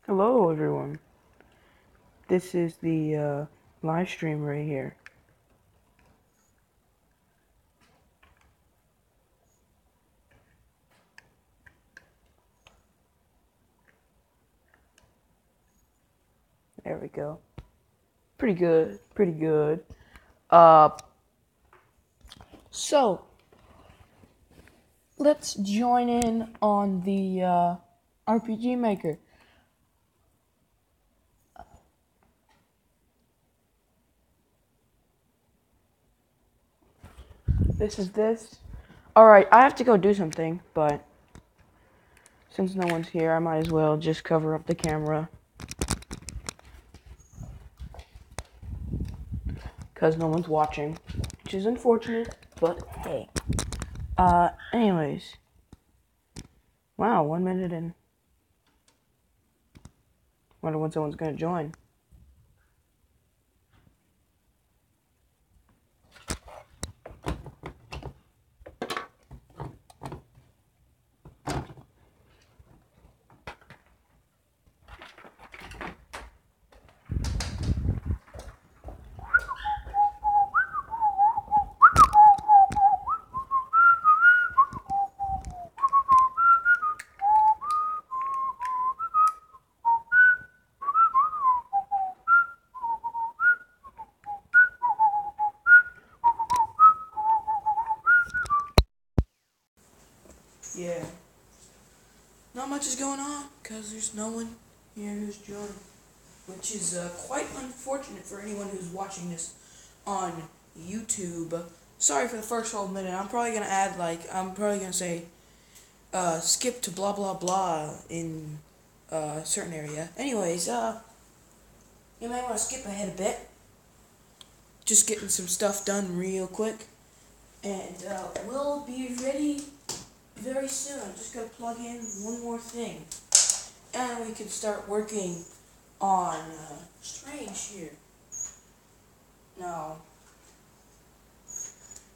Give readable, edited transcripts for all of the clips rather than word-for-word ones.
Hello, everyone. This is the live stream right here. There we go. Pretty good. Pretty good. Uh, so let's join in on the RPG Maker. This is this. Alright, I have to go do something, but since no one's here, I might as well just cover up the camera. Because no one's watching, which is unfortunate, but hey. Anyways. Wow, 1 minute in. Wonder when someone's gonna join. Yeah. Not much is going on, because there's no one here who's joined. Which is quite unfortunate for anyone who's watching this on YouTube. Sorry for the first whole minute. I'm probably going to add, I'm probably going to say, skip to blah blah blah in a certain area. Anyways, you might want to skip ahead a bit. Just getting some stuff done real quick. And we'll be ready very soon. I'm just going to plug in one more thing. And we can start working on Strange here. Now,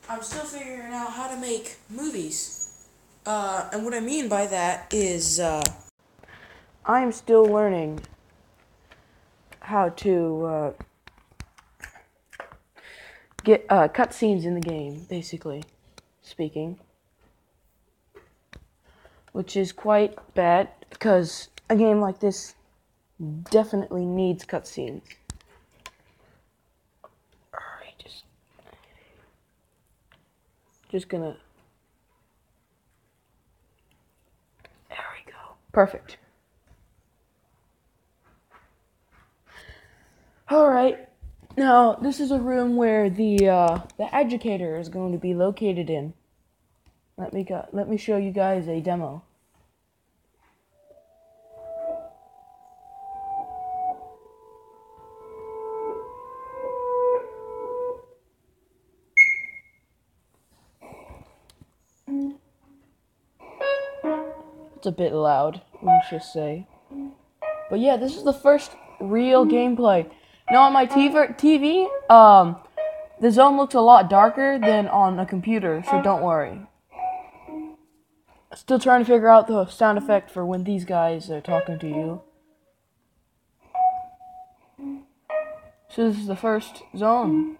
I'm still figuring out how to make movies. And what I mean by that is, I'm still learning how to get cutscenes in the game, basically speaking. Which is quite bad, because a game like this definitely needs cutscenes. Alright, just gonna... There we go. Perfect. Alright, now this is a room where the educator is going to be located in. Let me show you guys a demo. It's a bit loud, let's just say. But yeah, this is the first real gameplay. Now on my TV, the zone looks a lot darker than on a computer, so don't worry. Still trying to figure out the sound effect for when these guys are talking to you. So this is the first zone.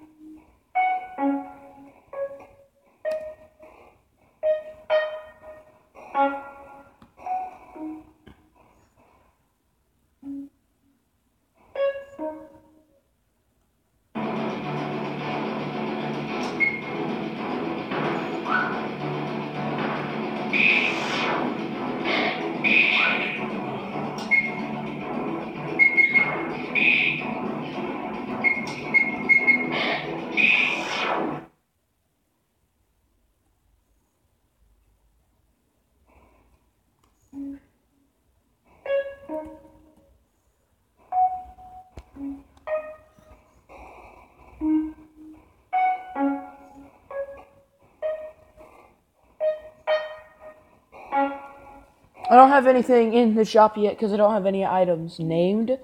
I don't have anything in the shop yet because I don't have any items named,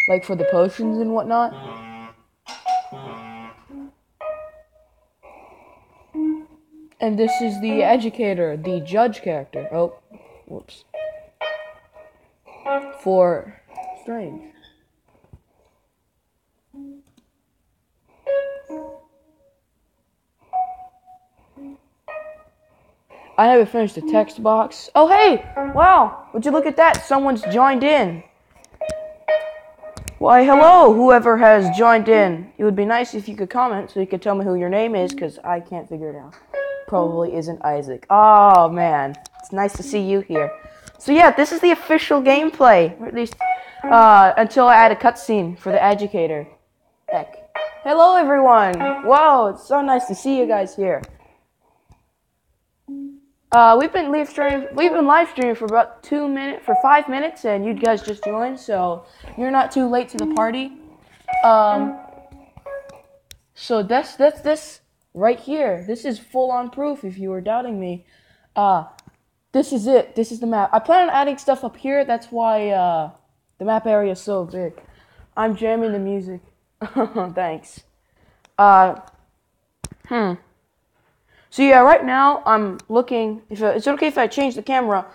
like for the potions and whatnot. And this is the educator, the judge character. Oh, whoops. For strange. I haven't finished the text box. Oh, hey! Wow! Would you look at that? Someone's joined in. Why, hello, whoever has joined in. It would be nice if you could comment so you could tell me who your name is, because I can't figure it out. Probably isn't Isaac. Oh, man. It's nice to see you here. So, yeah, this is the official gameplay. Or at least, until I add a cutscene for the educator. Heck. Hello, everyone! Whoa, it's so nice to see you guys here. We've been live streaming for about 5 minutes, and you guys just joined, so you're not too late to the party. So that's this right here. This is full-on proof if you were doubting me. This is it. This is the map. I plan on adding stuff up here. That's why the map area is so big. I'm jamming the music. Thanks. So yeah, right now I'm looking. If it's okay if I change the camera.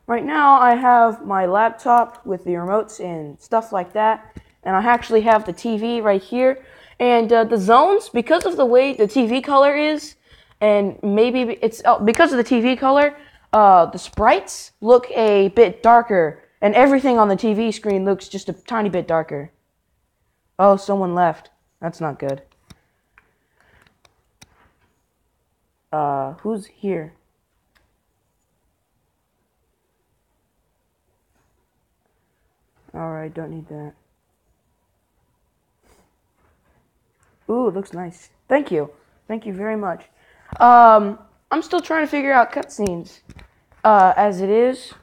Right now I have my laptop with the remotes and stuff like that, and I actually have the TV right here. And the zones, because of the way the TV color is, and maybe it's because of the TV color, the sprites look a bit darker, and everything on the TV screen looks just a tiny bit darker. Oh, someone left. That's not good. Who's here? Alright, don't need that. Ooh, it looks nice. Thank you. Thank you very much. I'm still trying to figure out cutscenes, as it is.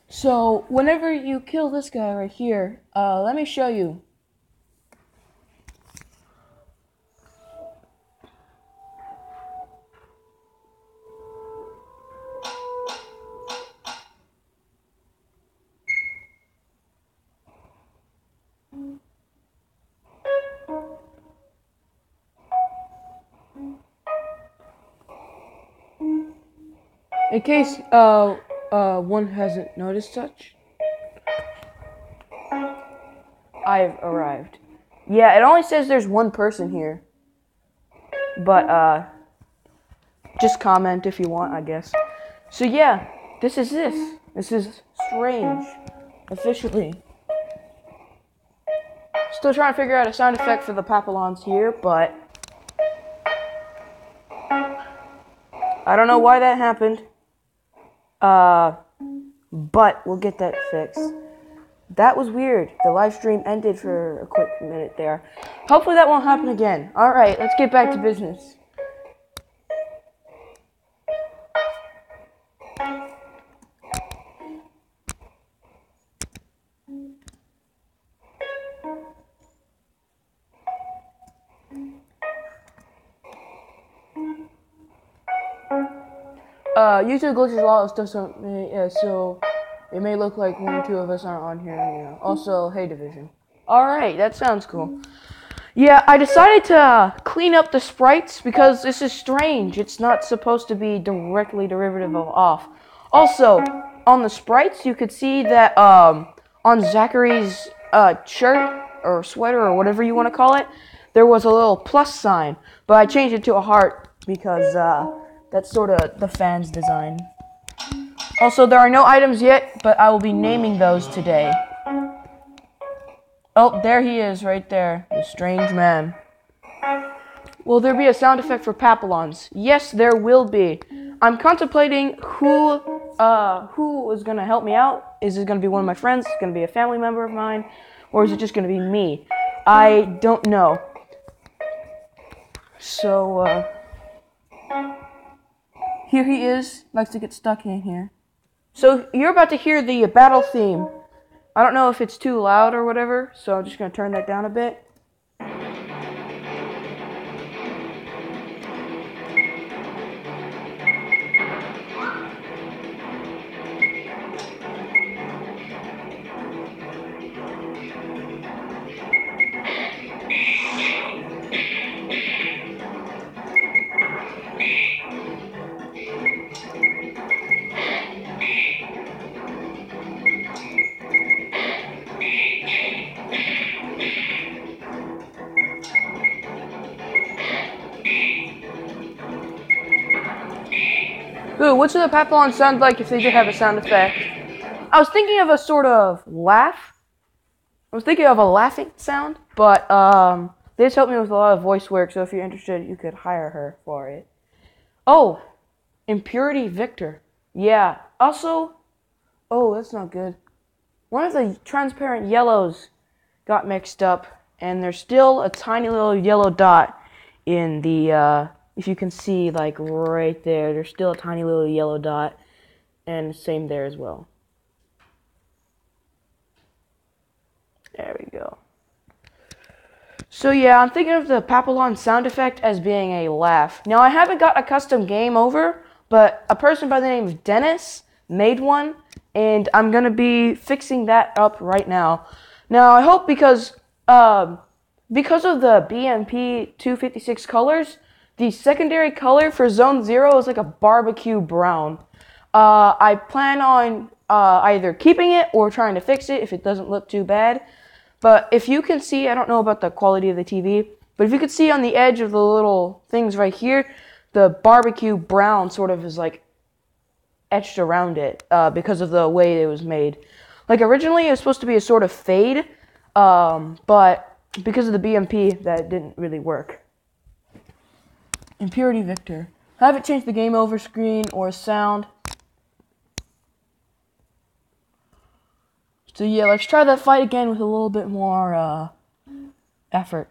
So, whenever you kill this guy right here, let me show you. In case one hasn't noticed such, I've arrived. Yeah, it only says there's one person here. But just comment if you want, I guess. So yeah, this is this. This is strange. Officially. Still trying to figure out a sound effect for the papillons here, but I don't know why that happened. But we'll get that fixed. That was weird. The live stream ended for a quick minute there. Hopefully that won't happen again. Alright, let's get back to business. YouTube glitches a lot of stuff, so it may look like one or two of us aren't on here. Yeah. Also, hey Division. Alright, that sounds cool. Yeah, I decided to clean up the sprites because this is strange. It's not supposed to be directly derivative of off. Also, on the sprites, you could see that on Zachary's shirt or sweater or whatever you want to call it, there was a little plus sign, but I changed it to a heart because that's sort of the fan's design. Also, there are no items yet, but I will be naming those today. Oh, there he is, right there. The strange man. Will there be a sound effect for papillons? Yes, there will be. I'm contemplating who is going to help me out. Is it going to be one of my friends? Is it going to be a family member of mine? Or is it just going to be me? I don't know. So, here he is. Likes to get stuck in here. So, you're about to hear the battle theme. I don't know if it's too loud or whatever, so I'm just going to turn that down a bit. Ooh, what should the Papillon sound like if they did have a sound effect? I was thinking of a sort of laugh. I was thinking of a laughing sound, but they just helped me with a lot of voice work, so if you're interested, you could hire her for it. Oh, Impurity Victor. Yeah. Also, oh, that's not good. One of the transparent yellows got mixed up, and there's still a tiny little yellow dot in the, if you can see, like, right there, there's still a tiny little yellow dot, and same there as well. There we go. So yeah, I'm thinking of the Papillon sound effect as being a laugh. Now, I haven't got a custom game over, but a person by the name of Dennis made one, and I'm going to be fixing that up right now. Now, I hope because of the BMP 256 colors, the secondary color for Zone 0 is like a barbecue brown. I plan on either keeping it or trying to fix it if it doesn't look too bad. But if you can see, I don't know about the quality of the TV, but if you could see on the edge of the little things right here, the barbecue brown sort of is like etched around it because of the way it was made. Like originally it was supposed to be a sort of fade, but because of the BMP, that didn't really work. Impurity Victor. I haven't changed the game over screen or sound. So yeah, let's try that fight again with a little bit more effort.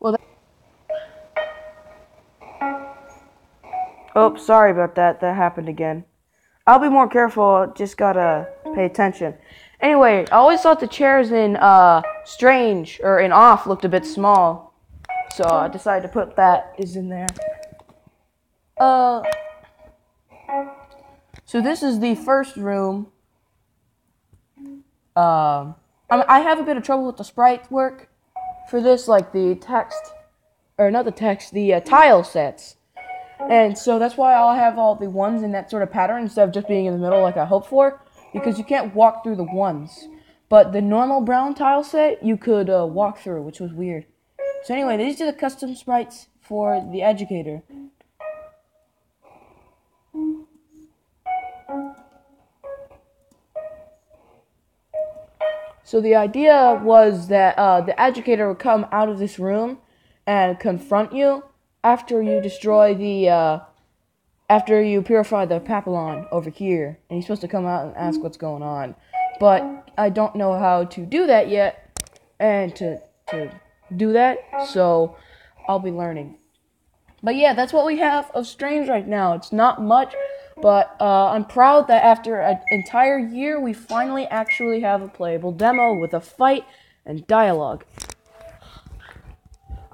Well, oh, sorry about that. That happened again. I'll be more careful. Just gotta pay attention. Anyway, I always thought the chairs in Strange or in Off looked a bit small, so I decided to put that is in there. So this is the first room. I have a bit of trouble with the sprite work for this, like the text, or not the text, the tile sets. And so that's why I'll have all the ones in that sort of pattern instead of just being in the middle like I hoped for, because you can't walk through the ones. But the normal brown tile set, you could walk through, which was weird. So anyway, these are the custom sprites for the educator. So the idea was that the educator would come out of this room and confront you after you destroy the, after you purify the Papillon over here. And he's supposed to come out and ask what's going on. But I don't know how to do that yet, and to do that, so I'll be learning. But yeah, that's what we have of Strange right now. It's not much, but I'm proud that after an entire year, we finally actually have a playable demo with a fight and dialogue.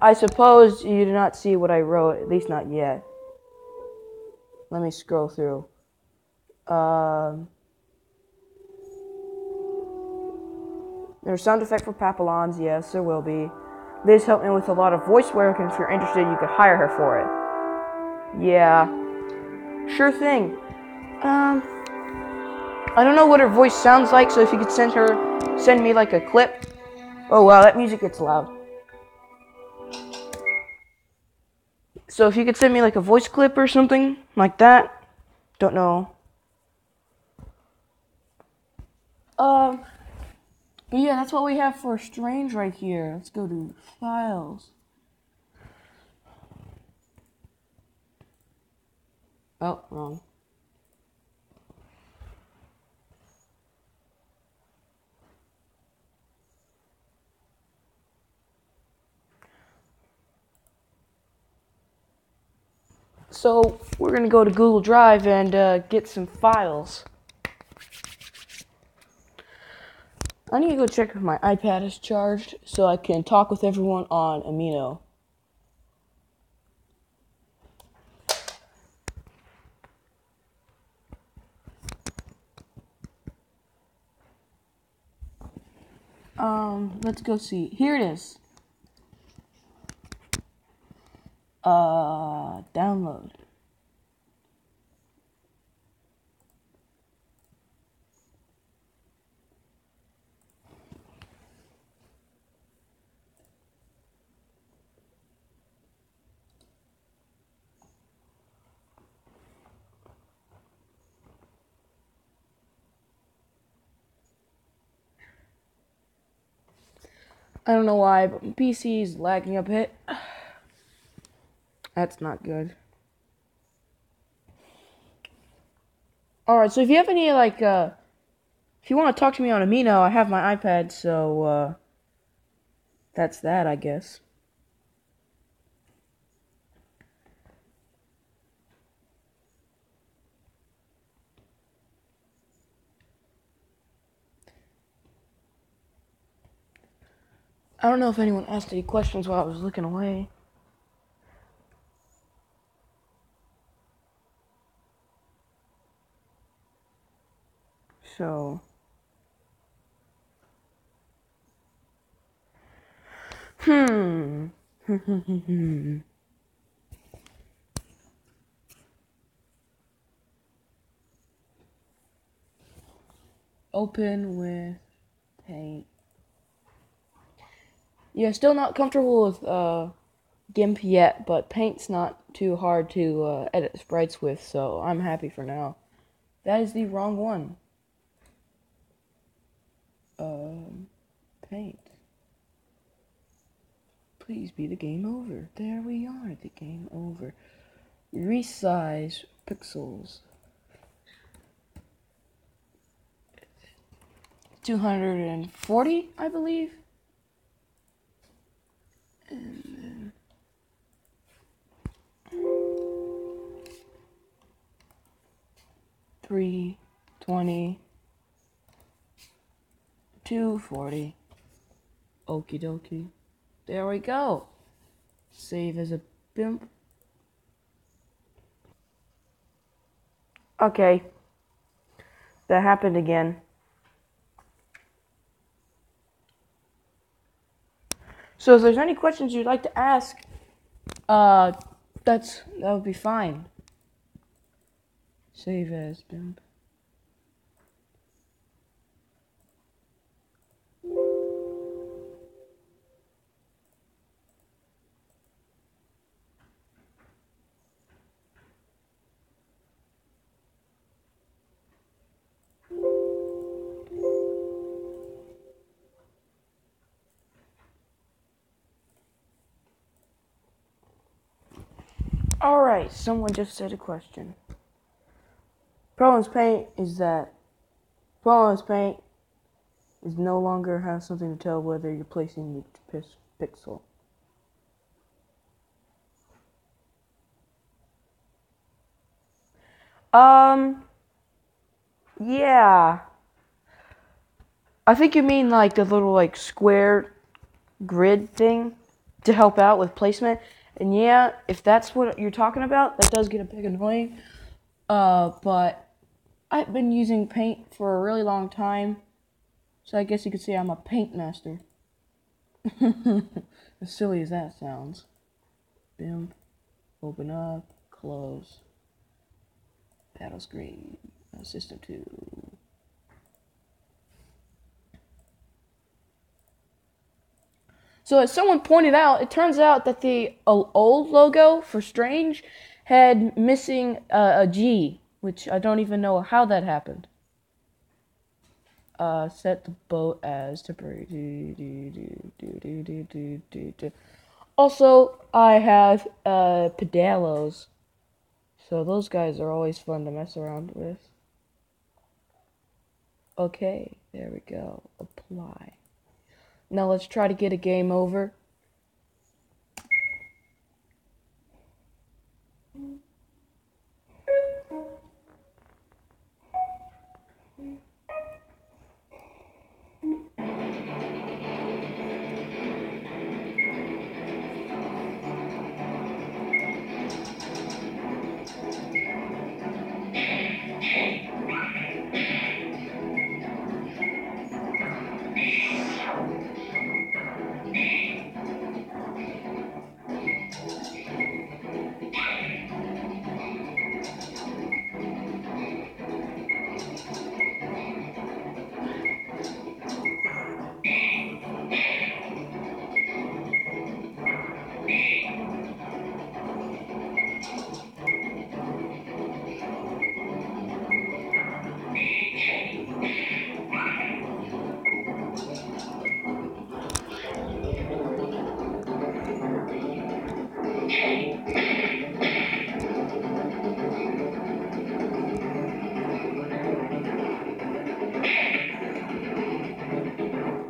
I suppose you do not see what I wrote, at least not yet. Let me scroll through. There's sound effect for Papillons, yes, there will be. Liz helped me with a lot of voice work, and if you're interested, you could hire her for it. Yeah. Sure thing. I don't know what her voice sounds like, so if you could send me like a clip. Oh wow, that music gets loud. So if you could send me like a voice clip or something like that. Don't know. But yeah, that's what we have for Strange right here. Let's go to Files. Oh, wrong. So we're going to go to Google Drive and get some files. I need to go check if my iPad is charged so I can talk with everyone on Amino. Let's go see. Here it is. Download. I don't know why, but my PC is lagging a bit. That's not good. Alright, so if you have any, if you want to talk to me on Amino, I have my iPad, so, that's that, I guess. I don't know if anyone asked any questions while I was looking away. So, Open with paint. Yeah, still not comfortable with GIMP yet, but paint's not too hard to edit sprites with, so I'm happy for now. That is the wrong one. Paint. Please be the game over. There we are, the game over. Resize pixels. 240, I believe. And then 320, 240. Okie dokie. There we go. Save as a BIMP. Okay. That happened again. So if there's any questions you'd like to ask, that would be fine. Save as BIMP. Alright, someone just said a question. Problems Paint is no longer has something to tell whether you're placing the pixel. Yeah. I think you mean like the little square grid thing to help out with placement. And yeah, if that's what you're talking about, that does get a bit annoying. But I've been using Paint for a really long time, so I guess you could say I'm a paint master. As silly as that sounds. BIMP, open up, close, battle screen, system 2. So as someone pointed out, it turns out that the old logo for Strange had missing a G, which I don't even know how that happened. Set the boat as temporary. Also, I have pedalos, so those guys are always fun to mess around with. Okay, there we go. Apply. Now let's try to get a game over.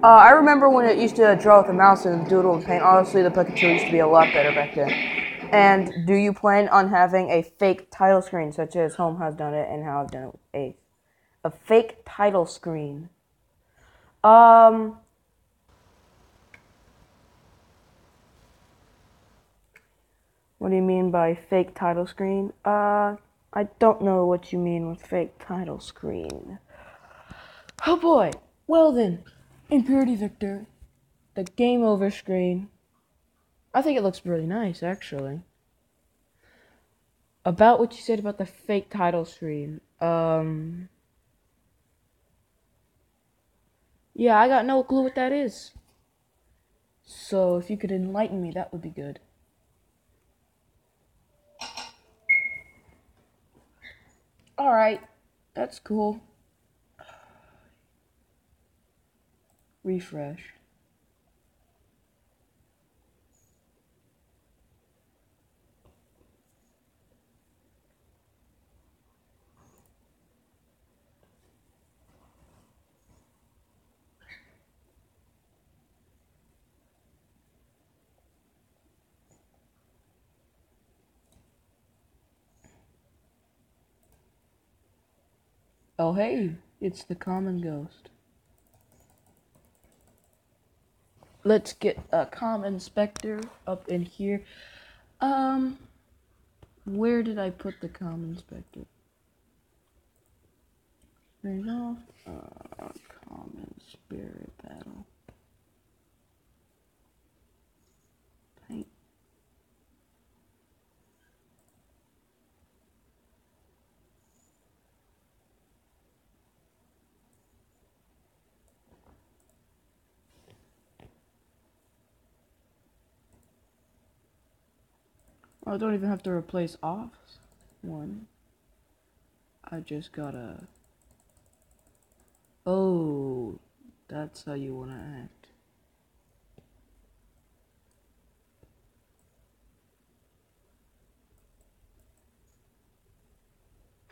I remember when it used to draw with the mouse and doodle with paint. Honestly, the Pikachu used to be a lot better back then. And do you plan on having a fake title screen, such as Home has done it and how I've done it with Ace? A fake title screen. Um, what do you mean by fake title screen? I don't know what you mean with fake title screen. Oh boy. Well then, Impurity Victor, the game over screen. I think it looks really nice, actually. About what you said about the fake title screen. Yeah, I got no clue what that is. So if you could enlighten me, that would be good. Alright, that's cool. Refresh. Oh hey, it's the common ghost. Let's get a common inspector up in here. Where did I put the common inspector? Turn off. Common spirit battle. Paint. I don't even have to replace off one. I just gotta. Oh, that's how you wanna act.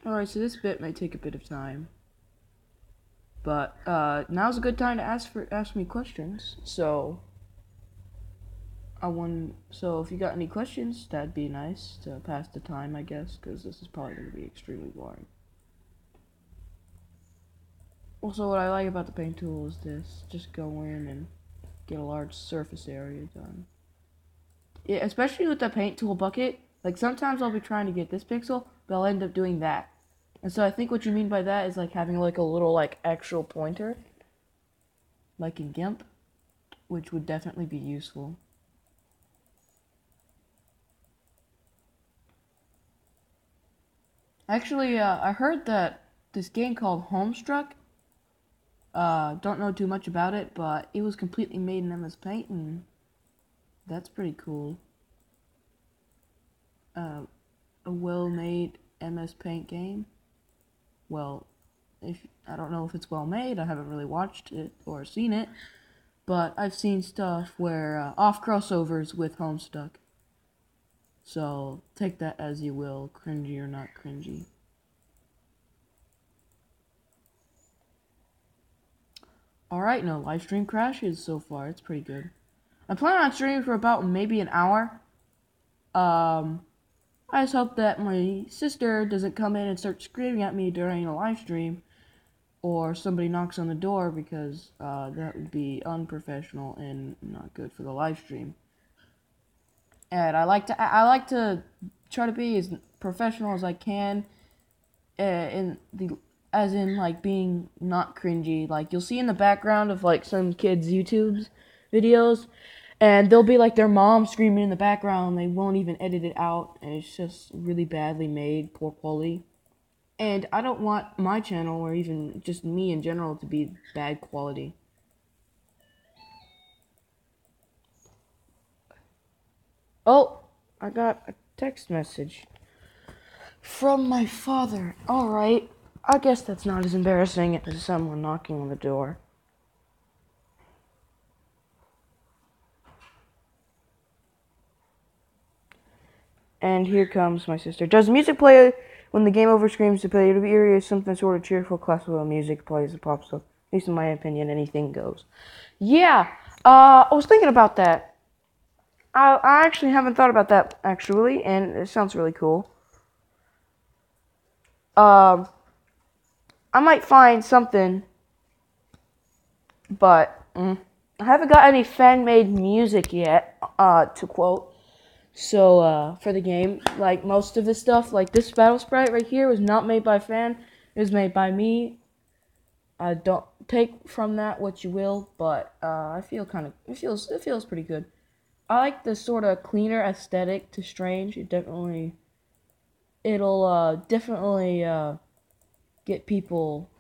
Alright, so this bit may take a bit of time. But now's a good time to ask me questions. So so if you got any questions, that'd be nice to pass the time, I guess, because this is probably gonna be extremely boring. Also, what I like about the paint tool is this: just go in and get a large surface area done. Yeah, especially with the paint tool bucket. Like sometimes I'll be trying to get this pixel, but I'll end up doing that. And so I think what you mean by that is like having like a little like actual pointer, like in GIMP, which would definitely be useful. Actually, I heard that this game called Homestruck. Don't know too much about it, but it was completely made in MS Paint, and that's pretty cool. A well-made MS Paint game. Well, if I don't know if it's well made, I haven't really watched it or seen it, but I've seen stuff where off crossovers with Homestuck. So take that as you will, cringy or not cringy. Alright, no live stream crashes so far. It's pretty good. I'm planning on streaming for about maybe an hour. I just hope that my sister doesn't come in and start screaming at me during a live stream, or somebody knocks on the door, because that would be unprofessional and not good for the live stream. And I like to try to be as professional as I can, as in like being not cringy. Like you'll see in the background of like some kids' YouTube's videos, and they'll be like their mom screaming in the background. They won't even edit it out, and it's just really badly made, poor quality. And I don't want my channel, or even just me in general, to be bad quality. Oh, I got a text message from my father. Alright, I guess that's not as embarrassing as someone knocking on the door. And here comes my sister. Does music play when the game over screams to play? To be eerie is something sort of cheerful, classical music plays and pops up. At least in my opinion, anything goes. Yeah, I was thinking about that. I actually haven't thought about that, actually, and it sounds really cool. Um, I might find something, but I haven't got any fan-made music yet, to quote. So, for the game, like, most of this stuff, like, this battle sprite right here was not made by a fan. It was made by me. Don't take from that what you will, but, I feel it feels pretty good. I like the sort of cleaner aesthetic to Strange. It'll definitely get people.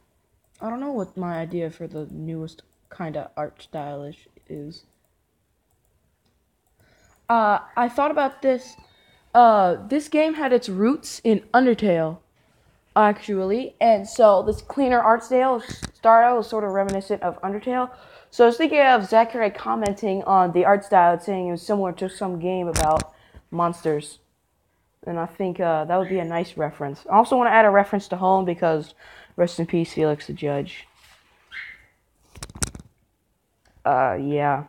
I don't know what my idea for the newest kind of art stylish is. I thought about this. This game had its roots in Undertale, actually, and so this cleaner art style was sort of reminiscent of Undertale. So I was thinking of Zachary commenting on the art style, saying it was similar to some game about monsters. And I think that would be a nice reference. I also want to add a reference to home because rest in peace, Felix the Judge. Yeah.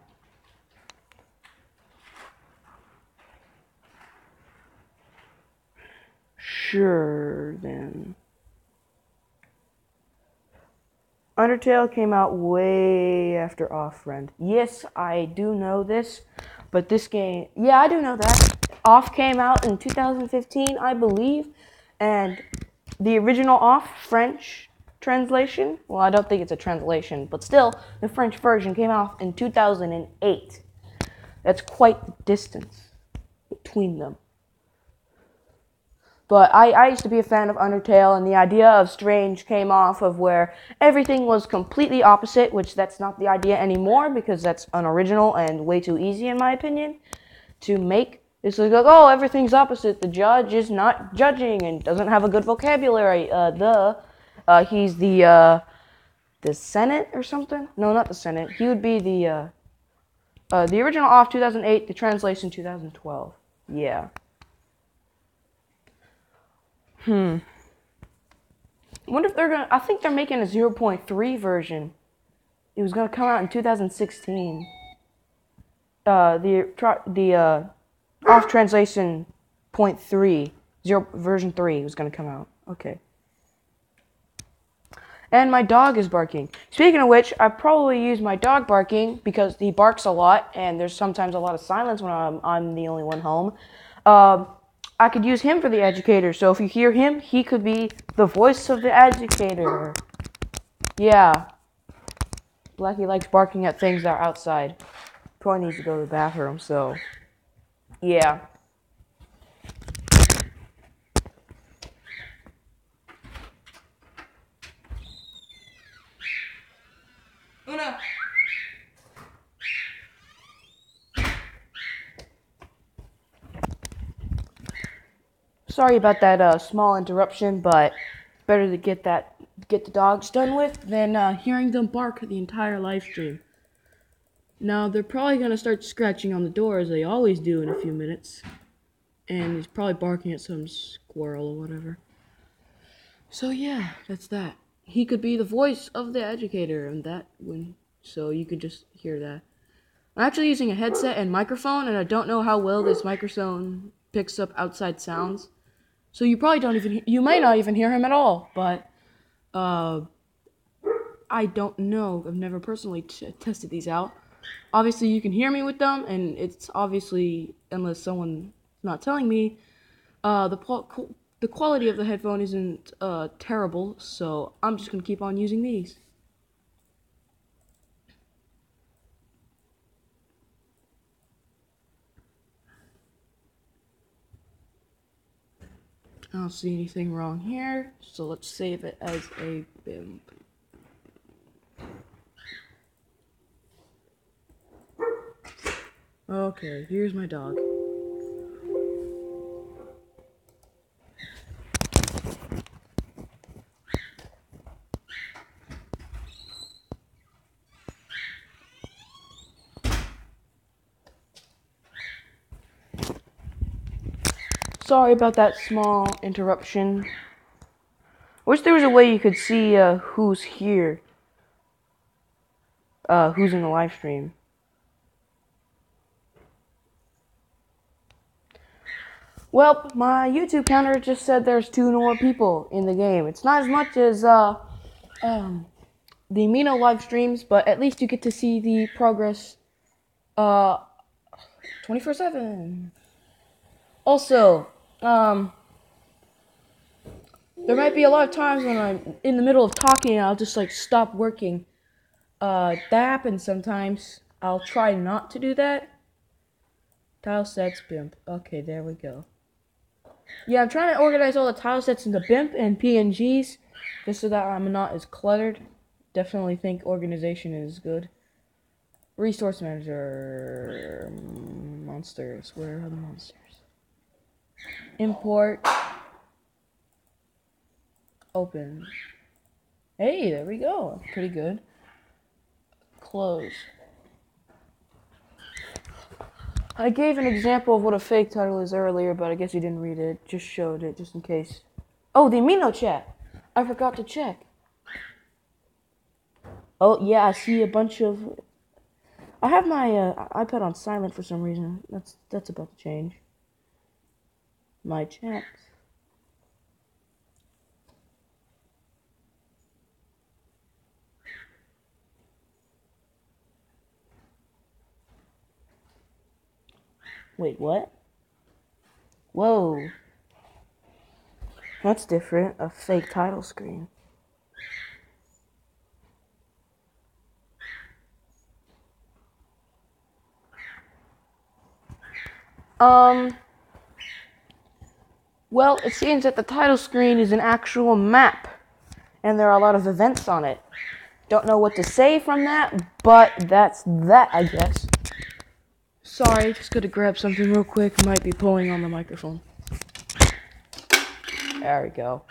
Sure, then. Undertale came out way after Off-Friend. Yes, I do know this, but this game... Yeah, I do know that. Off came out in 2015, I believe, and the original Off French translation, well, I don't think it's a translation, but still, the French version came out in 2008. That's quite the distance between them. But I used to be a fan of Undertale, and the idea of Strange came off of where everything was completely opposite, which that's not the idea anymore, because that's unoriginal and way too easy, in my opinion, to make. It's like, oh, everything's opposite. The judge is not judging and doesn't have a good vocabulary. He's the Senate or something? No, not the Senate. He would be the original Off 2008, the translation 2012. Yeah. I wonder if they're gonna. I think they're making a 0.3 version. It was gonna come out in 2016. The Off translation .3 version 3 was gonna come out. Okay. And my dog is barking. Speaking of which, I probably use my dog barking because he barks a lot, and there's sometimes a lot of silence when I'm the only one home. I could use him for the educator, so if you hear him, he could be the voice of the educator. Yeah. Blackie likes barking at things that are outside. Probably needs to go to the bathroom, so... Yeah. Una! Sorry about that small interruption, but better to get the dogs done with than hearing them bark the entire live stream. Now they're probably gonna start scratching on the door as they always do in a few minutes, and he's probably barking at some squirrel or whatever. So yeah, that's that. He could be the voice of the educator, and so you could just hear that. I'm actually using a headset and microphone, and I don't know how well this microphone picks up outside sounds. So you might not even hear him at all, but, I don't know. I've never personally tested these out. Obviously, you can hear me with them, and it's obviously, unless someone's not telling me, the quality of the headphone isn't, terrible, so I'm just gonna keep on using these. I don't see anything wrong here, so let's save it as a BIM. Okay, here's my dog. Sorry about that small interruption. Wish there was a way you could see who's here. who's in the live stream. Well, my YouTube counter just said there's 2 more people in the game. It's not as much as the Amino live streams, but at least you get to see the progress 24/7. Also, there might be a lot of times when I'm in the middle of talking and I'll just like stop working. That happens sometimes. I'll try not to do that. Tile sets, BIMP. Okay, there we go. Yeah, I'm trying to organize all the tile sets into BIMP and PNGs, just so that I'm not as cluttered. Definitely think organization is good. Resource manager. Monsters. Where are the monsters? Import. Open. Hey, there we go. Pretty good. Close. I gave an example of what a fake title is earlier, but I guess you didn't read it. Just showed it, just in case. Oh, the Amino chat. I forgot to check. Oh, yeah, I see a bunch of... I have my iPad on silent for some reason. That's about to change. My chats. Wait, what? Whoa. That's different. A fake title screen. Well, it seems that the title screen is an actual map, and there are a lot of events on it. Don't know what to say from that, but that's that, I guess. Sorry, just gotta grab something real quick. Might be pulling on the microphone. There we go.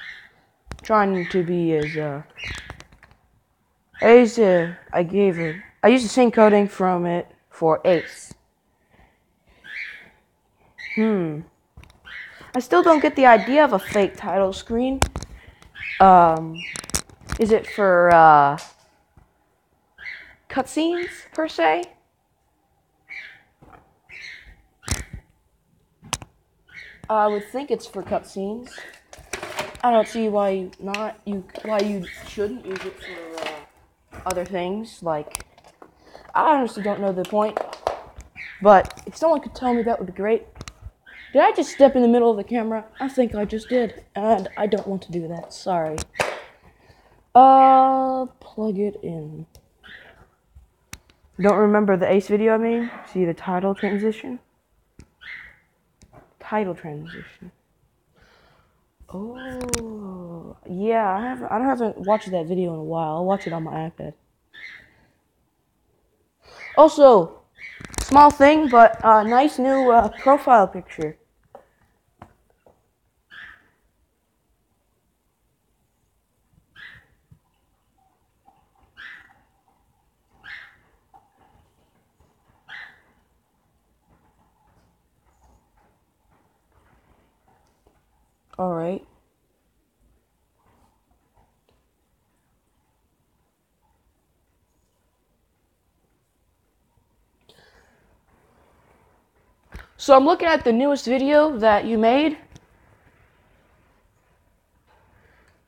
Trying to be as, I used the same coding from it for Ace. I still don't get the idea of a fake title screen. Is it for, cutscenes, per se? I would think it's for cutscenes. I don't see why not. Why you shouldn't use it for other things. Like, I honestly don't know the point. But if someone could tell me, that would be great. Did I just step in the middle of the camera? I think I just did, and I don't want to do that. Sorry. Plug it in. Don't remember the Ace video I made? See the title transition? Title transition. Oh, yeah, I haven't watched that video in a while. I'll watch it on my iPad. Also, small thing, but nice new profile picture. All right. So I'm looking at the newest video that you made.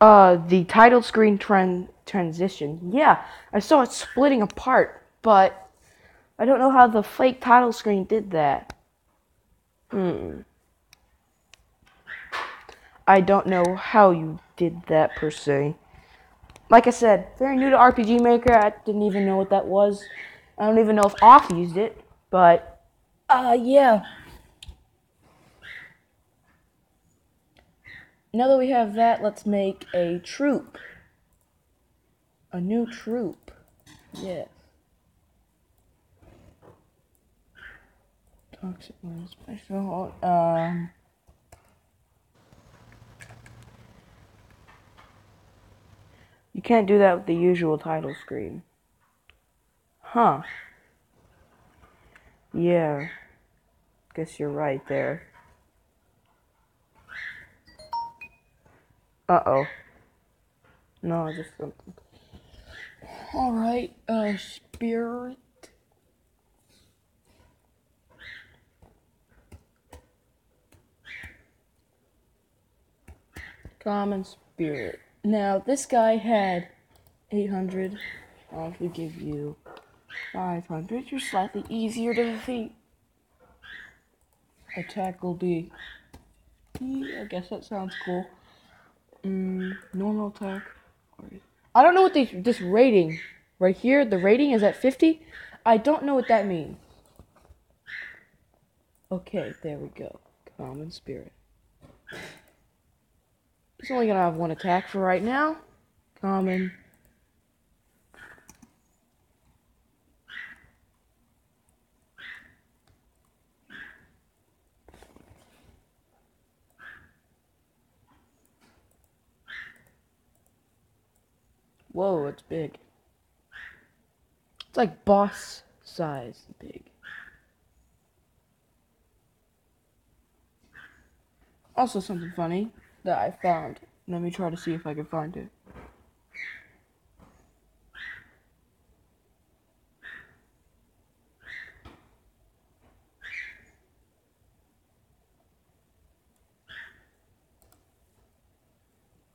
The title screen transition. Yeah, I saw it splitting apart, but I don't know how the fake title screen did that. I don't know how you did that, per se. Like I said, very new to RPG Maker. I didn't even know what that was. I don't even know if Off used it, but, yeah. Now that we have that, let's make a troop. A new troop. Yes. Toxic one special. You can't do that with the usual title screen. Huh. Yeah. Guess you're right there. Uh-oh. No, just something. Alright, spirit. Common spirit. Now, this guy had 800. I'll give you 500. You're slightly easier to defeat. Attack will be... I guess that sounds cool. Normal attack. I don't know what this rating right here. The rating is at 50. I don't know what that means. Okay, there we go. Common spirit. He's only gonna have one attack for right now. Common. Whoa, it's big. It's like boss size big. Also something funny that I found. Let me try to see if I can find it.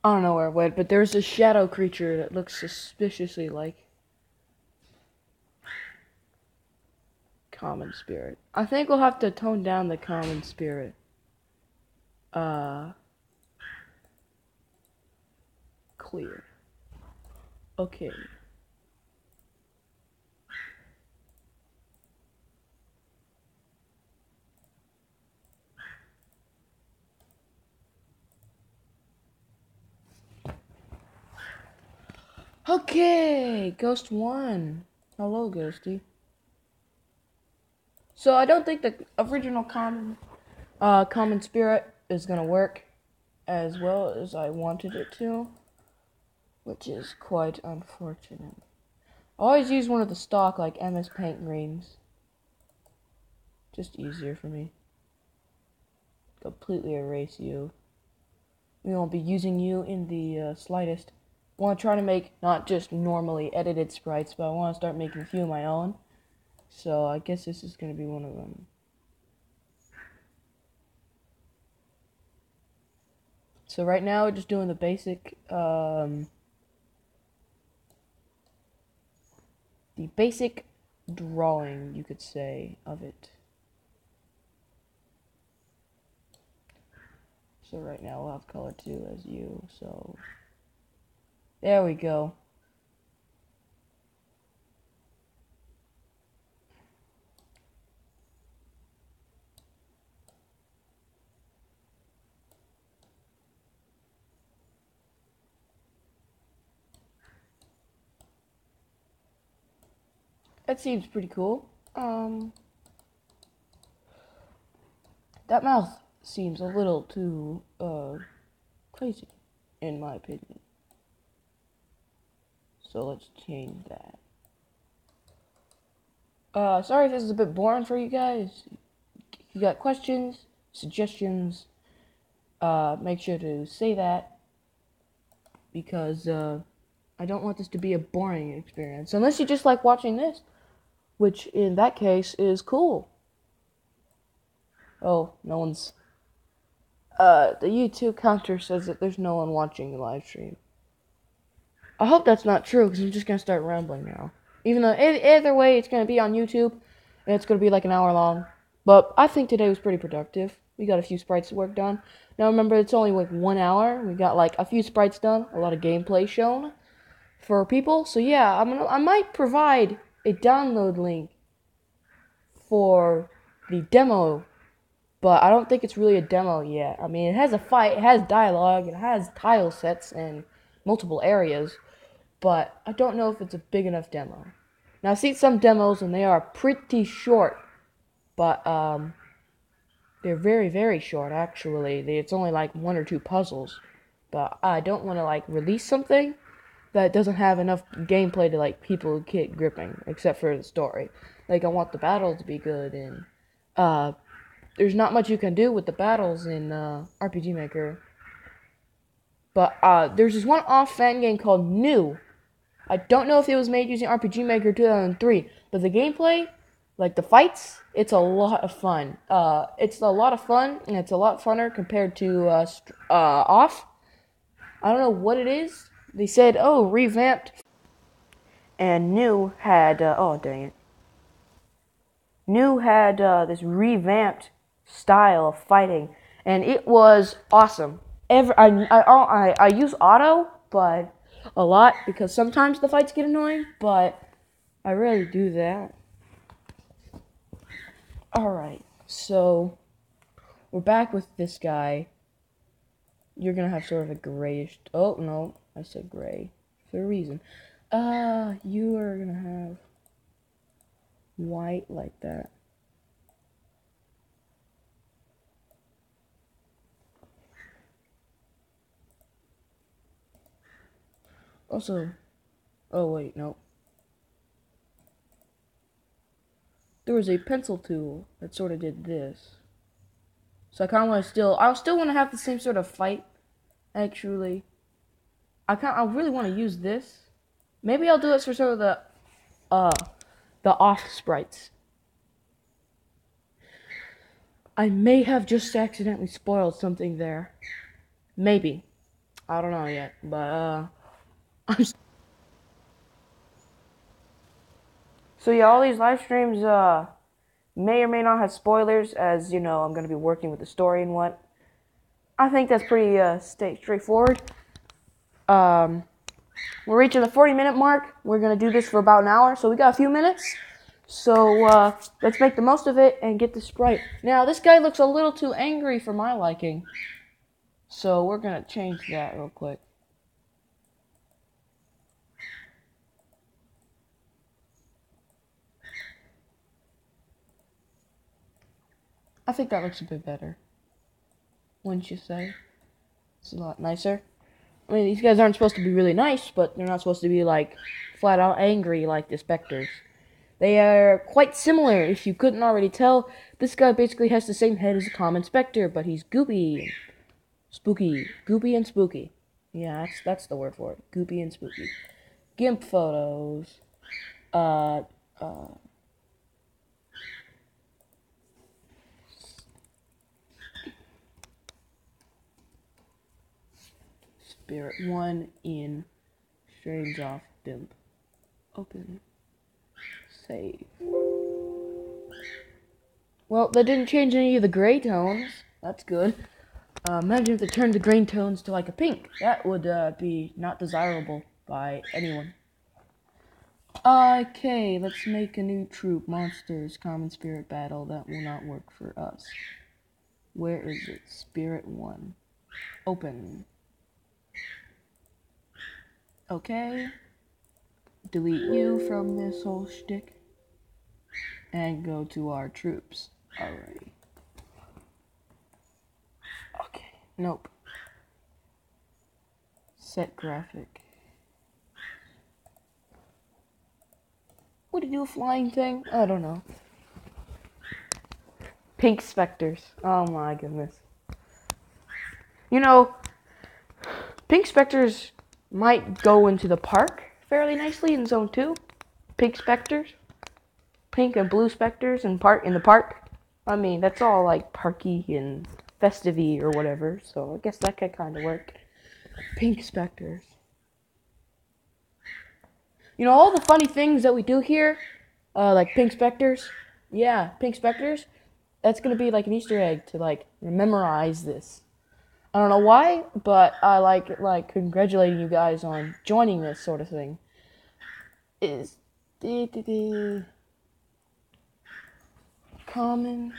I don't know where it went, but there's a shadow creature that looks suspiciously like common spirit. I think we'll have to tone down the common spirit. Clear. Okay. Okay, Ghost 1. Hello, Ghosty. So I don't think the original common spirit is gonna work as well as I wanted it to, which is quite unfortunate. I always use one of the stock like MS Paint Greens. Just easier for me. Completely erase you. We won't be using you in the slightest. I want to try to make not just normally edited sprites, but I want to start making a few of my own. So I guess this is going to be one of them. So right now we're just doing the basic, drawing, you could say, of it. So right now we'll have color 2 as you, so there we go. That seems pretty cool. That mouth seems a little too, crazy, in my opinion. So let's change that. Sorry if this is a bit boring for you guys. If you got questions, suggestions, make sure to say that. Because, I don't want this to be a boring experience. Unless you just like watching this. Which, in that case, is cool. Oh, no one's... the YouTube counter says that there's no one watching the live stream. I hope that's not true, because I'm just going to start rambling now. Even though, either way, it's going to be on YouTube, and it's going to be like an hour long. But I think today was pretty productive. We got a few sprites worked on. Now remember, it's only like 1 hour. We got like a few sprites done, a lot of gameplay shown for people. So yeah, I might provide a download link for the demo, but I don't think it's really a demo yet. I mean, it has a fight, it has dialogue, it has tile sets and multiple areas, but I don't know if it's a big enough demo. Now, I've seen some demos and they are pretty short, but they're very, very short actually. It's only like 1 or 2 puzzles, but I don't want to like release something that doesn't have enough gameplay to like people get gripping, except for the story. Like, I want the battles to be good, and there's not much you can do with the battles in RPG Maker. But there's this one off fan game called New, I don't know if it was made using RPG Maker 2003, but the gameplay, like the fights, it's a lot of fun. It's a lot of fun, and it's a lot funner compared to Off. I don't know what it is. They said, oh, revamped, and New had, oh dang it. New had this revamped style of fighting, and it was awesome. I use auto, but a lot because sometimes the fights get annoying, but I rarely do that. Alright, so we're back with this guy. You're gonna have sort of a grayish. Oh, no, I said gray for a reason. You are gonna have white like that. Also, oh wait, no. There was a pencil tool that sort of did this. So I kind of want to I still want to have the same sort of fight, actually. I really want to use this. Maybe I'll do this for sort of the off sprites. I may have just accidentally spoiled something there. Maybe. I don't know yet, but So yeah, all these live streams may or may not have spoilers, as you know, I'm going to be working with the story and what. I think that's pretty straightforward. We're reaching the 40-minute mark. We're going to do this for about an hour, so we got a few minutes. So let's make the most of it and get the sprite. Now, this guy looks a little too angry for my liking, so we're going to change that real quick. I think that looks a bit better. Wouldn't you say? It's a lot nicer. I mean, these guys aren't supposed to be really nice, but they're not supposed to be, like, flat out angry like the Spectres. They are quite similar, if you couldn't already tell. This guy basically has the same head as a common Spectre, but he's goopy. Spooky. Goopy and spooky. Yeah, that's the word for it. Goopy and spooky. GIMP photos. Spirit 1 in Strange Off Dimp. Open. Save. Well, that didn't change any of the gray tones. That's good. Imagine if they turned the green tones to like a pink. That would be not desirable by anyone. Okay, let's make a new troop. Monsters, Common Spirit Battle. That will not work for us. Where is it? Spirit 1. Open. Okay. Delete you from this whole shtick. And go to our troops. Alrighty. Okay. Nope. Set graphic. Would it do a flying thing? I don't know. Pink Spectres. Oh my goodness. You know, Pink Spectres might go into the park fairly nicely in Zone 2. Pink Spectres. Pink and blue Spectres in the park. I mean, that's all like parky and festive-y or whatever, so I guess that could kind of work. Pink Spectres. You know, all the funny things that we do here, like Pink Spectres. Yeah, Pink Spectres. That's going to be like an Easter egg to like memorize this. I don't know why, but I like congratulating you guys on joining this sort of thing. Is common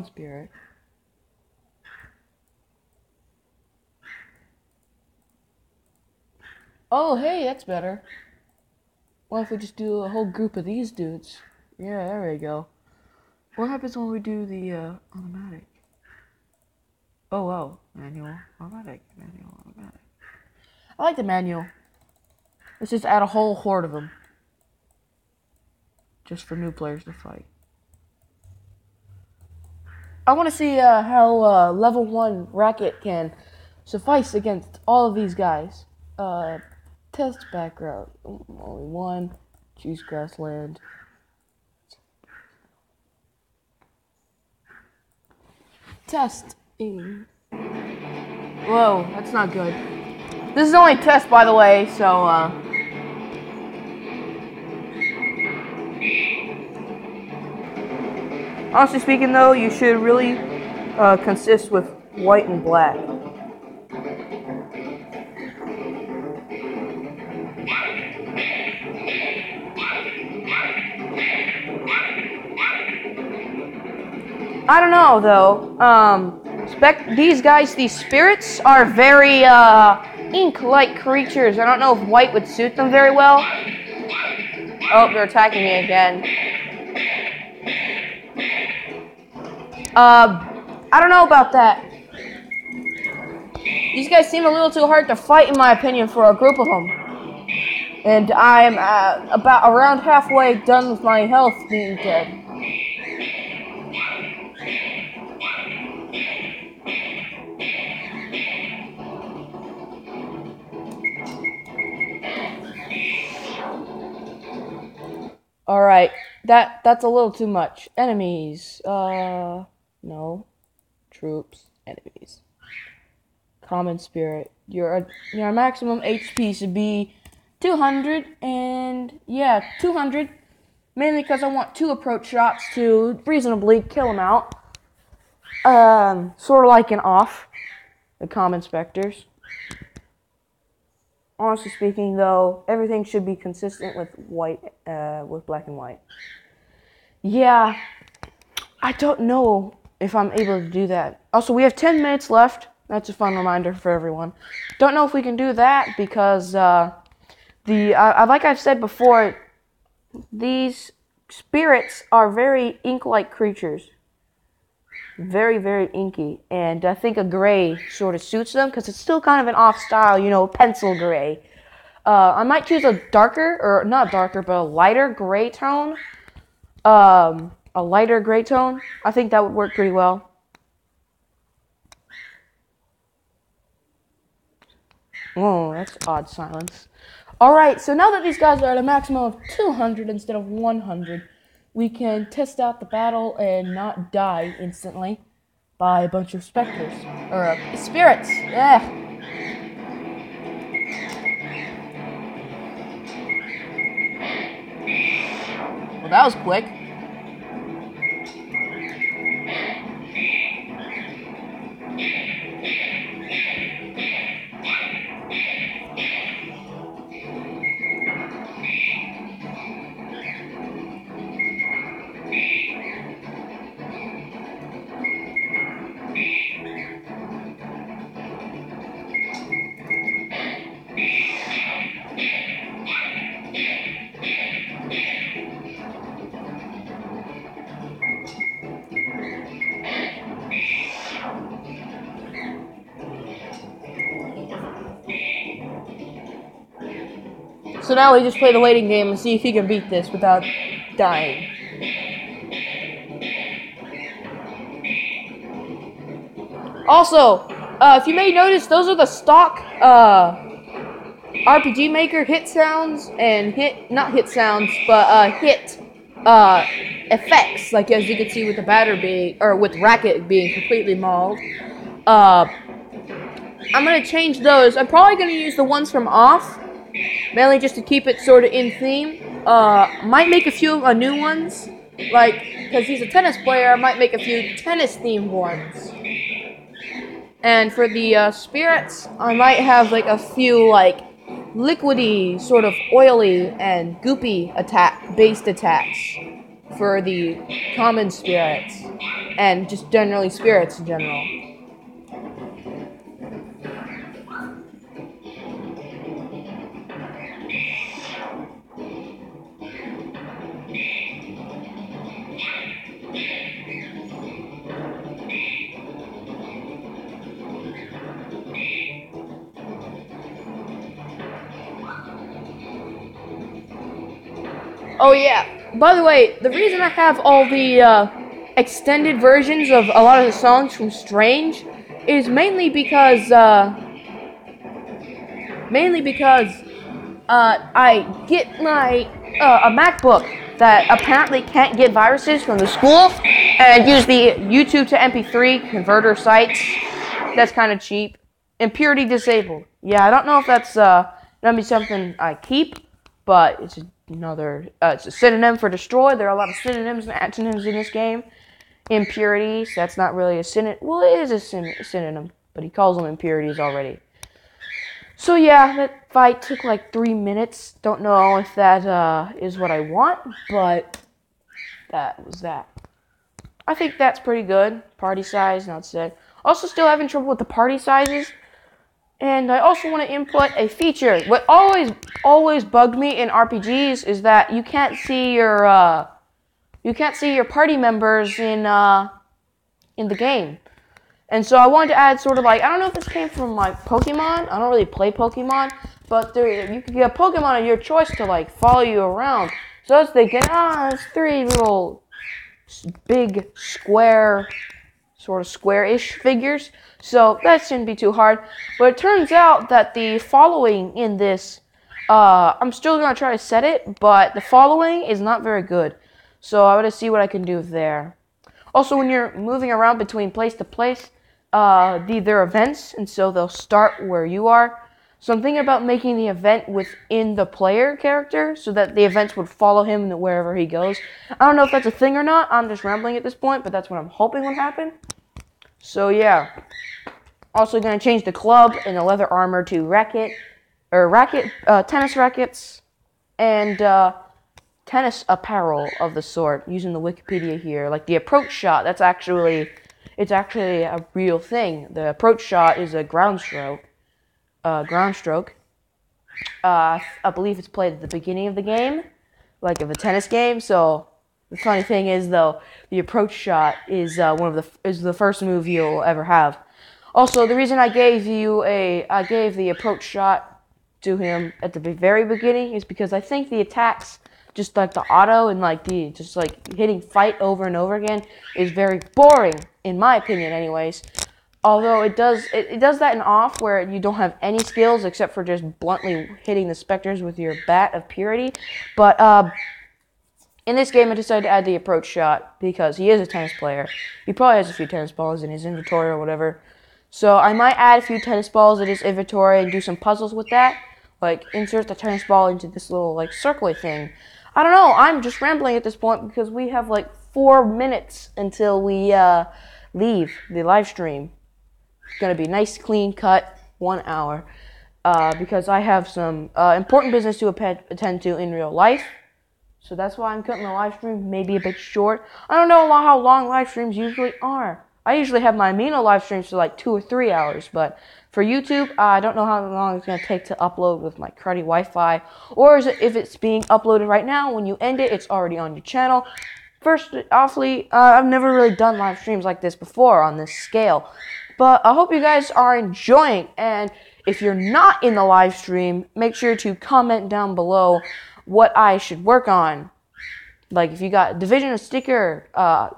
spirit. Oh, hey, that's better. What if we just do a whole group of these dudes? Yeah, there we go. What happens when we do the automatic? Oh, wow. Manual, automatic, manual, automatic. I like the manual. Let's just add a whole horde of them. Just for new players to fight. I want to see how level 1 racket can suffice against all of these guys. Test background. Only one. Choose grassland. Testing. Whoa, that's not good. This is only a test, by the way, so, honestly speaking, though, you should really consist with white and black. I don't know, though. These guys, these spirits, are very ink-like creatures. I don't know if white would suit them very well. Oh, they're attacking me again. I don't know about that. These guys seem a little too hard to fight, in my opinion, for a group of them. And I'm about around halfway done with my health being dead. Alright, that's a little too much. Enemies. No. Troops. Enemies. Common spirit. Your maximum HP should be 200, and yeah, 200. Mainly because I want 2 approach shots to reasonably kill them out. Sort of like an off. The common specters. Honestly speaking, though, everything should be consistent with white, with black and white. Yeah, I don't know if I'm able to do that. Also, we have 10 minutes left. That's a fun reminder for everyone. Don't know if we can do that because like I've said before, these spirits are very ink-like creatures. Very, very inky, and I think a gray sort of suits them because it's still kind of an off style, pencil gray. I might choose a darker, or not darker, but a lighter gray tone. A lighter gray tone. I think that would work pretty well. Oh, that's odd silence. Alright, so now that these guys are at a maximum of 200 instead of 100, we can test out the battle and not die instantly by a bunch of specters. Or, spirits! Yeah. Well, that was quick. So now we just play the waiting game and see if he can beat this without dying. Also, if you may notice, those are the stock RPG Maker hit sounds and hit effects, like as you can see with the with Racket being completely mauled. I'm gonna change those. I'm probably gonna use the ones from Off, mainly just to keep it sort of in theme. Might make a few new ones, like because he's a tennis player. I might make a few tennis themed ones. And for the spirits, I might have like a few like liquidy, sort of oily and goopy based attacks for the common spirits and just generally spirits in general. Oh yeah, by the way, the reason I have all the extended versions of a lot of the songs from Strange is mainly because I get my a MacBook that apparently can't get viruses from the school and use the YouTube to MP3 converter sites. That's kind of cheap. Impurity disabled. Yeah, I don't know if that's gonna be something I keep, but it's another. It's a synonym for destroy. There are a lot of synonyms and antonyms in this game. Impurities. That's not really a synonym. Well, it is a synonym, but he calls them impurities already. So yeah, that fight took like 3 minutes. Don't know if that is what I want, but that was that. I think that's pretty good. Party size, not said. Also still having trouble with the party sizes. And I also want to input a feature. What always bugged me in RPGs is that you can't see your party members in the game. And so I wanted to add sort of like, I don't know if this came from my Pokemon. I don't really play Pokemon, but you could get a Pokemon of your choice to like follow you around. So I was thinking, it's 3 little big square, sort of square-ish figures. So that shouldn't be too hard. But it turns out that the following in this, I'm still going to try to set it, but the following is not very good. So I'm going to see what I can do there. Also, when you're moving around between place to place, they're events, and so they'll start where you are. So I'm thinking about making the event within the player character so that the events would follow him wherever he goes. I don't know if that's a thing or not. I'm just rambling at this point, but that's what I'm hoping would happen. So yeah. Also going to change the club and the leather armor to tennis rackets, and tennis apparel of the sort, using the Wikipedia here. Like the approach shot, it's actually a real thing. The approach shot is a ground stroke. I believe it's played at the beginning of the game, like of a tennis game. So the funny thing is, though, the approach shot is the first move you'll ever have. Also, the reason I gave the approach shot to him at the very beginning is because I think the attacks, just like the auto and like just hitting fight over and over again, is very boring, in my opinion anyways. Although it does that in off where you don't have any skills except for just bluntly hitting the specters with your bat of purity. But in this game I decided to add the approach shot because he is a tennis player. He probably has a few tennis balls in his inventory or whatever. So I might add a few tennis balls in his inventory and do some puzzles with that. Like insert the tennis ball into this little like circly thing. I don't know, I'm just rambling at this point because we have like 4 minutes until we leave the live stream. It's going to be nice, clean cut, 1 hour. Because I have some important business to attend to in real life. So that's why I'm cutting the live stream maybe a bit short. I don't know how long live streams usually are. I usually have my Amino live streams for like 2 or 3 hours. But for YouTube, I don't know how long it's going to take to upload with my cruddy Wi-Fi. Or if it's being uploaded right now, when you end it, it's already on your channel. First, awfully, I've never really done live streams like this before on this scale. But I hope you guys are enjoying, and if you're not in the live stream, make sure to comment down below what I should work on. Like if you got Division of Sticker,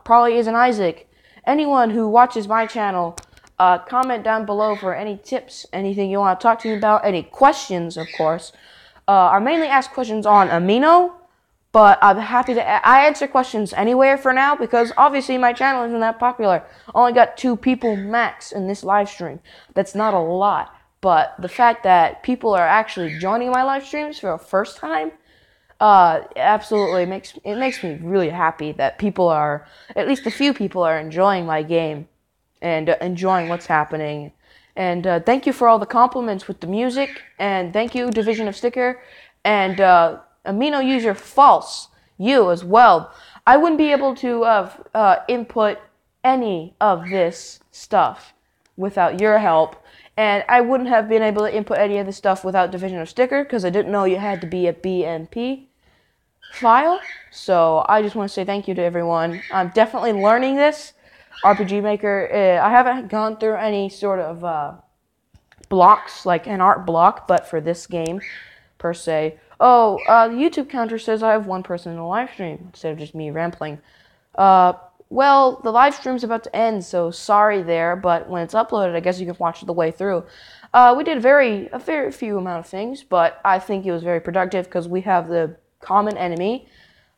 probably isn't Isaac. Anyone who watches my channel, comment down below for any tips, anything you want to talk to me about, any questions, of course. I mainly ask questions on Amino, but I'm happy to I answer questions anywhere for now because obviously my channel isn't that popular. I only got 2 people max in this live stream. That's not a lot, but the fact that people are actually joining my live streams for the first time, absolutely makes me really happy that people are, at least a few people are enjoying my game and enjoying what's happening. And thank you for all the compliments with the music, and thank you Division of Sticker, and Amino user false, you as well. I wouldn't be able to input any of this stuff without your help, and I wouldn't have been able to input any of this stuff without Division of Sticker because I didn't know you had to be a BMP file. So I just want to say thank you to everyone. I'm definitely learning this RPG Maker. I haven't gone through any sort of blocks like an art block, but for this game per se. The YouTube counter says I have 1 person in the live stream instead of just me rambling. well, the live stream's about to end, so sorry there, but when it's uploaded, I guess you can watch it the way through. We did a very few amount of things, but I think it was very productive because we have the common enemy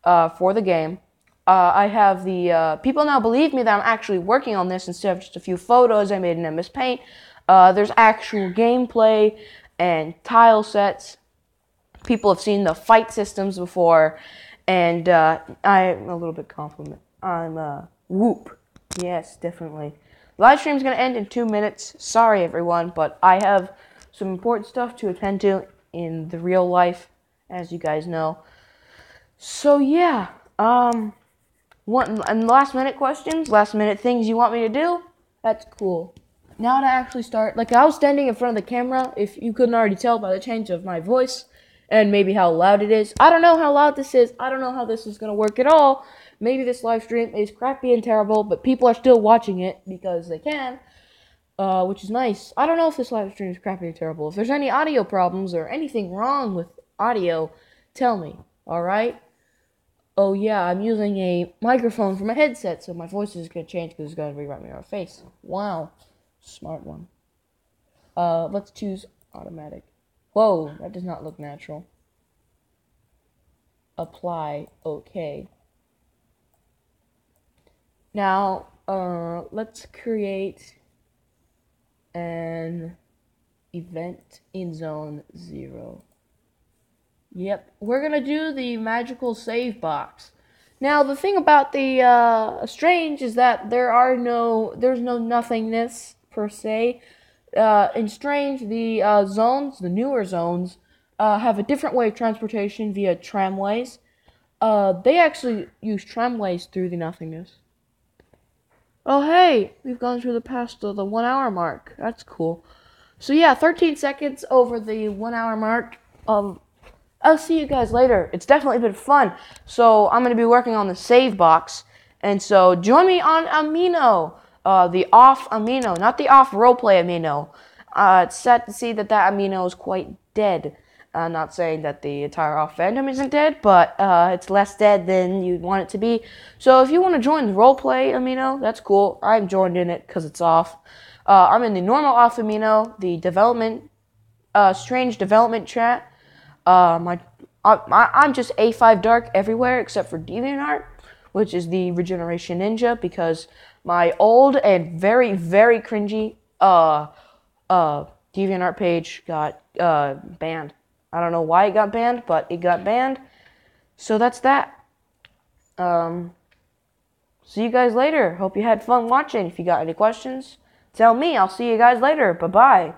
for the game. I have the people now believe me that I'm actually working on this instead of just a few photos I made in MS Paint. There's actual gameplay and tile sets. People have seen the fight systems before, and I'm a little bit compliment. I'm whoop. Yes, definitely. Live stream's gonna end in 2 minutes. Sorry, everyone, but I have some important stuff to attend to in the real life, as you guys know. So yeah, and last minute questions, last minute things you want me to do. That's cool. Now to actually start, like I was standing in front of the camera. If you couldn't already tell by the change of my voice and maybe how loud it is, I don't know how loud this is. I don't know how this is gonna work at all. Maybe this live stream is crappy and terrible, but people are still watching it because they can, which is nice. I don't know if this live stream is crappy or terrible. If there's any audio problems or anything wrong with audio, tell me, alright? Oh yeah, I'm using a microphone from a headset, so my voice is going to change because it's going to be right in my face. Wow, smart one. Let's choose automatic. Whoa, that does not look natural. Apply, okay. Now, let's create an event in zone 0. Yep, we're gonna do the magical save box. Now, the thing about the Strange is that there's no nothingness per se. In Strange, the zones, the newer zones, have a different way of transportation via tramways. They actually use tramways through the nothingness. Oh hey, we've gone through the past the 1 hour mark. That's cool. So yeah, 13 seconds over the 1 hour mark. I'll see you guys later. It's definitely been fun. So I'm going to be working on the save box. And so join me on Amino. The off Amino, not the off roleplay Amino. It's sad to see that Amino is quite dead. Not saying that the entire off fandom isn't dead, but it's less dead than you'd want it to be. So if you want to join the roleplay Amino, that's cool. I'm joined in it because it's off. I'm in the normal off Amino, the development, strange development chat. I'm just A5 Dark everywhere except for DeviantArt, which is the Regeneration Ninja, because my old and very, very cringy DeviantArt page got banned. I don't know why it got banned, but it got banned. So that's that. See you guys later. Hope you had fun watching. If you got any questions, tell me. I'll see you guys later. Bye-bye.